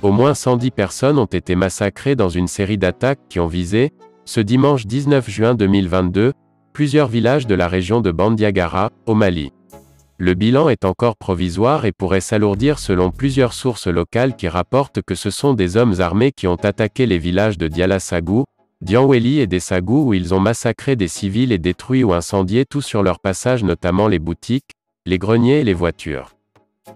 Au moins 110 personnes ont été massacrées dans une série d'attaques qui ont visé, ce dimanche 19 juin 2022, plusieurs villages de la région de Bandiagara, au Mali. Le bilan est encore provisoire et pourrait s'alourdir selon plusieurs sources locales qui rapportent que ce sont des hommes armés qui ont attaqué les villages de Dialassagou, Dianweli et Dessagou où ils ont massacré des civils et détruit ou incendié tout sur leur passage, notamment les boutiques, les greniers et les voitures.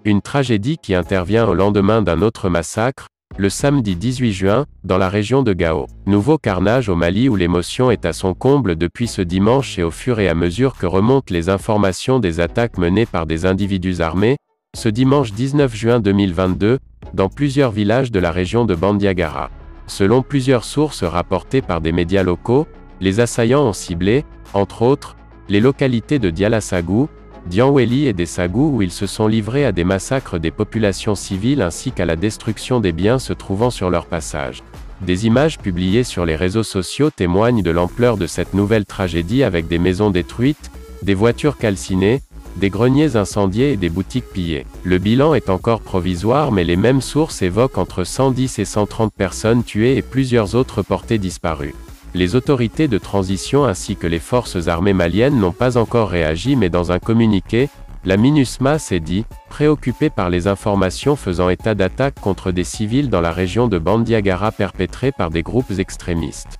Une tragédie qui intervient au lendemain d'un autre massacre, le samedi 18 juin, dans la région de Gao. Nouveau carnage au Mali où l'émotion est à son comble depuis ce dimanche et au fur et à mesure que remontent les informations des attaques menées par des individus armés, ce dimanche 19 juin 2022, dans plusieurs villages de la région de Bandiagara. Selon plusieurs sources rapportées par des médias locaux, les assaillants ont ciblé, entre autres, les localités de Dialassagou, Dianweli et Dessagou où ils se sont livrés à des massacres des populations civiles ainsi qu'à la destruction des biens se trouvant sur leur passage. Des images publiées sur les réseaux sociaux témoignent de l'ampleur de cette nouvelle tragédie avec des maisons détruites, des voitures calcinées, des greniers incendiés et des boutiques pillées. Le bilan est encore provisoire mais les mêmes sources évoquent entre 110 et 130 personnes tuées et plusieurs autres portées disparues. Les autorités de transition ainsi que les forces armées maliennes n'ont pas encore réagi mais dans un communiqué, la MINUSMA s'est dit, préoccupée par les informations faisant état d'attaques contre des civils dans la région de Bandiagara perpétrées par des groupes extrémistes.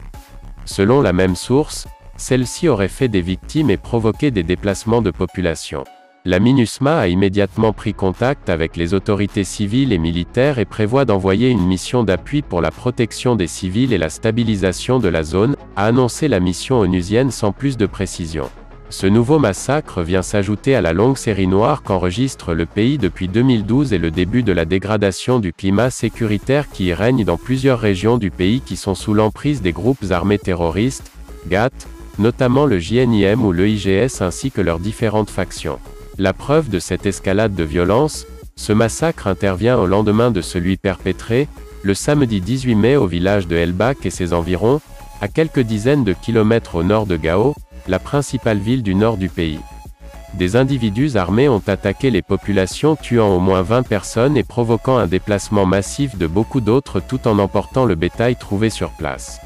Selon la même source, celle-ci aurait fait des victimes et provoqué des déplacements de population. La MINUSMA a immédiatement pris contact avec les autorités civiles et militaires et prévoit d'envoyer une mission d'appui pour la protection des civils et la stabilisation de la zone, a annoncé la mission onusienne sans plus de précision. Ce nouveau massacre vient s'ajouter à la longue série noire qu'enregistre le pays depuis 2012 et le début de la dégradation du climat sécuritaire qui y règne dans plusieurs régions du pays qui sont sous l'emprise des groupes armés terroristes, GAT, notamment le JNIM ou le IGS ainsi que leurs différentes factions. La preuve de cette escalade de violence, ce massacre intervient au lendemain de celui perpétré, le samedi 18 mai au village de Elbak et ses environs, à quelques dizaines de kilomètres au nord de Gao, la principale ville du nord du pays. Des individus armés ont attaqué les populations tuant au moins 20 personnes et provoquant un déplacement massif de beaucoup d'autres tout en emportant le bétail trouvé sur place.